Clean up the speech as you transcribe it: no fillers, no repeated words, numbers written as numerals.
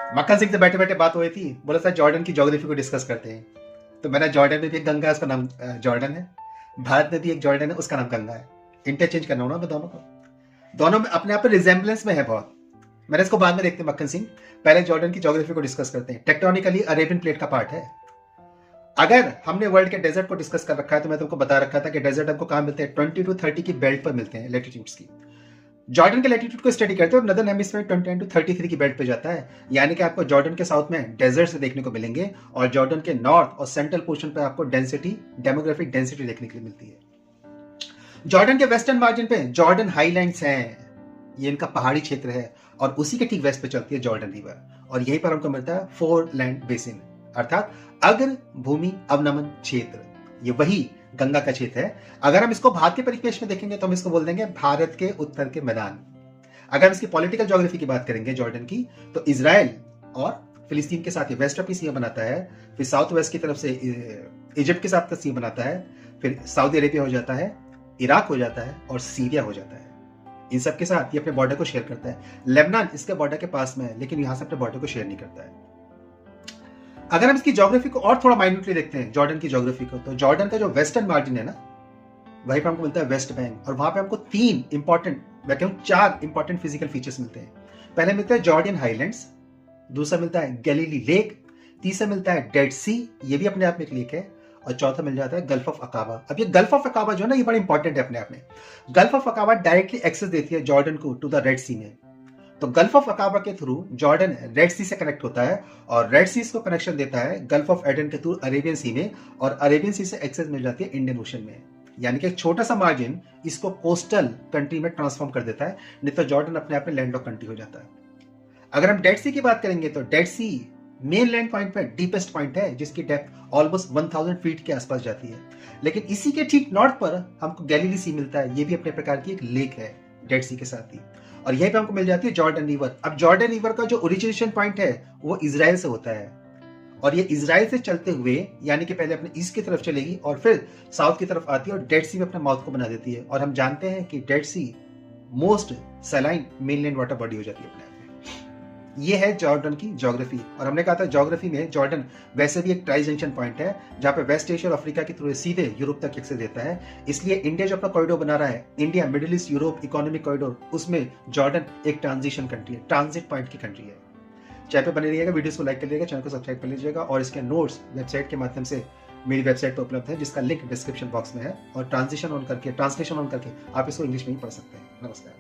मक्खन सिंह से बैठे बैठे बात हुई थी, बोला सर जॉर्डन की ज्योग्राफी को डिस्कस करते हैं। तो मैंने जॉर्डन में भी एक गंगा है, उसका नाम जॉर्डन है। भारत में भी एक जॉर्डन है, उसका नाम गंगा है। इंटरचेंज करना हो ना मैं दोनों को, दोनों में अपने आप में रिजेम्बलेंस में है बहुत। मैंने इसको बाद में देखते हैं मक्खन सिंह, पहले जॉर्डन की ज्योग्राफी को डिस्कस करते हैं। टेक्टोनिकली अरेबियन प्लेट का पार्ट है। अगर हमने वर्ल्ड के डेजर्ट को डिस्कस कर रखा है तो मैं तुमको बता रखा था कि डेजर्ट हमको कहां मिलते हैं, 20 to 30 की बेल्ट पर मिलते हैं, लैटिट्यूड्स की। जॉर्डन के लैटिट्यूड को स्टडी करते हो, नदर्न हेमिस्फीयर 29 to 33 की बेल्ट पे जाता है। यानी कि आपको जॉर्डन के साउथ में डेजर्ट देखने को मिलेंगे और जॉर्डन के नॉर्थ और सेंट्रल पोर्शन पे आपको डेंसिटी, डेमोग्राफिक डेंसिटी देखने के लिए मिलती है। जॉर्डन के वेस्टर्न मार्जिन पे जॉर्डन हाईलैंड्स हैं, ये इनका पहाड़ी क्षेत्र है, और उसी के ठीक वेस्ट पे चलती है जॉर्डन रिवर, और यहीं पर हमको मिलता है फोर लैंड बेसिन, अर्थात अग्र भूमि अवनमन क्षेत्र। ये वही गंगा का क्षेत्र है। अगर हम इसको भारत के परिप्रेक्ष्य में देखेंगे तो हम इसको बोल देंगे भारत के उत्तर के मैदान। अगर हम इसकी पॉलिटिकल ज्योग्राफी की बात करेंगे जॉर्डन की, तो इजराइल और फिलिस्तीन के साथ ये वेस्ट ऑफ सीमा बनाता है, फिर साउथ वेस्ट की तरफ से इजिप्ट के साथ सीमा बनाता है, फिर सऊदी अरेबिया हो जाता है, इराक हो जाता है और सीरिया हो जाता है। इन सब के साथ ये अपने बॉर्डर को शेयर करता है। लेबनान इसके बॉर्डर के पास में है, लेकिन यहां से अपने बॉर्डर को शेयर नहीं करता है। अगर हम इसकी ज्योग्राफी को और थोड़ा माइन्यूटली देखते हैं जॉर्डन की ज्योग्राफी को, तो जॉर्डन का जो वेस्टर्न मार्जिन है ना, वहीं पे हमको मिलता है वेस्ट बैंक, और वहां पे हमको तीन इंपॉर्टेंट, मैं कहूं चार इंपॉर्टेंट फिजिकल फीचर्स मिलते हैं। पहले मिलता है जॉर्डियन हाईलैंड्स, दूसरा मिलता है गैलीली लेक, तीसरा मिलता है डेड सी, ये भी अपने आप में एक लेक है, और चौथा मिल जाता है गल्फ ऑफ अकाबा। अब ये गल्फ ऑफ अकाबा जो है ना, ये बड़ा इंपॉर्टेंट है अपने आप में। Gulf of Aqaba directly access देती है जॉर्डन को टू द रेड सी में। तो गल्फ ऑफ अकाबा के थ्रू जॉर्डन रेड सी से कनेक्ट होता है, और रेड सी को कनेक्शन देता है गल्फ ऑफ एडन के थ्रू अरेबियन सी में, और अरेबियन सी से एक्सेस मिल जाती है इंडियन ओशन में। यानी कि एक छोटा सा मार्जिन इसको कोस्टल कंट्री में ट्रांसफॉर्म कर देता है, नहीं तो जॉर्डन अपने आप में लैंडलॉक कंट्री हो जाता है। अगर हम डेड सी की बात करेंगे तो डेड सी मेन लैंड पॉइंट पे डीपेस्ट पॉइंट है, जिसकी डेप्थ ऑलमोस्ट 1000 फीट के आसपास जाती है। लेकिन इसी के ठीक नॉर्थ पर हमको गैलीली सी मिलता है, ये भी अपने प्रकार की एक लेक है डेड सी के साथ ही, और यहीं पे हमको मिल जाती है जॉर्डन रिवर। अब जॉर्डन रिवर का जो ओरिजिनेशन पॉइंट है वो इजराइल से होता है, और ये इजराइल से चलते हुए यानी कि पहले अपने ईस्ट की तरफ चलेगी और फिर साउथ की तरफ आती है और डेड सी में अपने माउथ को बना देती है। और हम जानते हैं कि Dead Sea most saline mainland water body हो जाती है अपने आप में। ये है जॉर्डन की ज्योग्राफी, और हमने कहा था ज्योग्राफी में जॉर्डन वैसे भी एक ट्राई जंक्शन पॉइंट है, जहां पे वेस्ट एशिया और अफ्रीका के थ्रू सीधे यूरोप तक एक्सेस देता है। इसलिए इंडिया जो अपना कॉरिडोर बना रहा है, India middle east Europe economic corridor, उसमें जॉर्डन एक ट्रांजिशन कंट्री है, ट्रांजिट पॉइंट की कंट्री है। चैनल पे बने रहिएगा, वीडियोस को लाइक कर लीजिएगा, चैनल को सब्सक्राइब कर लीजिएगा, और इसके नोट्स वेबसाइट के माध्यम से मेरी वेबसाइट पर उपलब्ध है, जिसका लिंक डिस्क्रिप्शन बॉक्स में है, और ट्रांसलेशन ऑन करके आप इसको इंग्लिश में ही पढ़ सकते हैं। नमस्कार।